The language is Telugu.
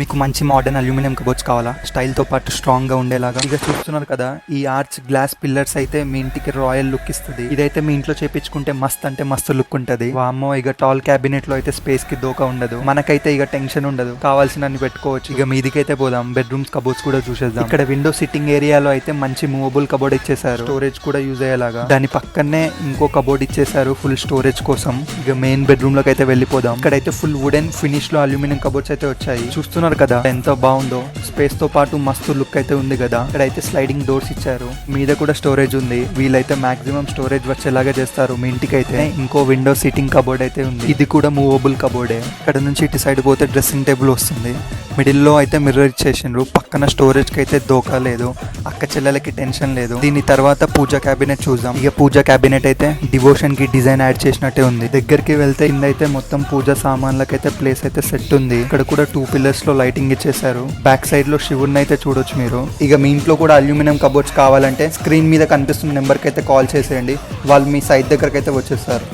మీకు మంచి మోడర్న్ అల్యూమినియం కబోర్డ్స్ కావాలా, స్టైల్ తో పాటు స్ట్రాంగ్ గా ఉండేలాగా? ఇక చూస్తున్నారు కదా, ఈ ఆర్చ్ గ్లాస్ పిల్లర్స్ అయితే మీ ఇంటికి రాయల్ లుక్ ఇస్తుంది. ఇదైతే మీ ఇంట్లో చేపించుకుంటే మస్త్ అంటే మస్తు లుక్ ఉంటది. వామ్మో, ఇక టాల్ క్యాబినెట్ లో అయితే స్పేస్ కి దోకా ఉండదు. మనకైతే ఇక టెన్షన్ ఉండదు, కావాల్సినన్ని పెట్టుకోవచ్చు. ఇక మీదికైతే పోదాం, బెడ్రూమ్స్ కబోర్డ్స్ కూడా చూసేద్దాం. ఇక్కడ విండో సిట్టింగ్ ఏరియాలో అయితే మంచి మూవబుల్ కబోర్డ్ ఇచ్చేసారు, స్టోరేజ్ కూడా యూజ్ అయ్యేలాగా. దాని పక్కనే ఇంకో కబోర్డ్ ఇచ్చేసారు ఫుల్ స్టోరేజ్ కోసం. ఇక మెయిన్ బెడ్రూమ్ లోకి అయితే వెళ్ళిపోదాం. ఇక్కడైతే ఫుల్ వుడెన్ ఫినిష్ లో అల్యూమినియం కబోర్డ్స్ అయితే వచ్చాయి. చూస్తున్నారు కదా ఎంత బాగుందో, స్పేస్ తో పాటు మస్తు లుక్ అయితే ఉంది కదా. ఇక్కడైతే స్లైడింగ్ డోర్స్ ఇచ్చారు, మీద కూడా స్టోరేజ్ ఉంది. వీళ్ళైతే మాక్సిమం స్టోరేజ్ వచ్చేలాగా చేస్తారు మీ ఇంటికి. అయితే ఇంకో విండో సీటింగ్ కబోర్డ్ అయితే ఉంది, ఇది కూడా మూవబుల్ కబోర్డే. ఇక్కడ నుంచి ఇటు సైడ్ పోతే డ్రెస్సింగ్ టేబుల్ వస్తుంది. మిడిల్ లో అయితే మిర్రర్ ఇచ్చేసిండ్రు, పక్కన స్టోరేజ్ కి అయితే దోకా లేదు, అక్క చెల్లెలకి టెన్షన్ లేదు. దీని తర్వాత పూజా క్యాబినెట్ చూద్దాం. ఇక పూజా క్యాబినెట్ అయితే డివోషన్ కి డిజైన్ యాడ్ చేసినట్టే ఉంది. దగ్గరికి వెళ్తే కింద అయితే మొత్తం పూజా సామాన్లకైతే ప్లేస్ అయితే సెట్ ఉంది. ఇక్కడ కూడా 2 పిల్లర్స్ లో లైటింగ్ ఇచ్చేసారు. బ్యాక్ సైడ్ లో శివుడిని అయితే చూడొచ్చు మీరు. ఇక మీ ఇంట్లో కూడా అల్యూమినియం కబోర్డ్స్ కావాలంటే స్క్రీన్ మీద కనిపిస్తున్న నెంబర్ కి అయితే కాల్ చేసేయండి, వాళ్ళు మీ సైట్ దగ్గరకైతే వచ్చేస్తారు.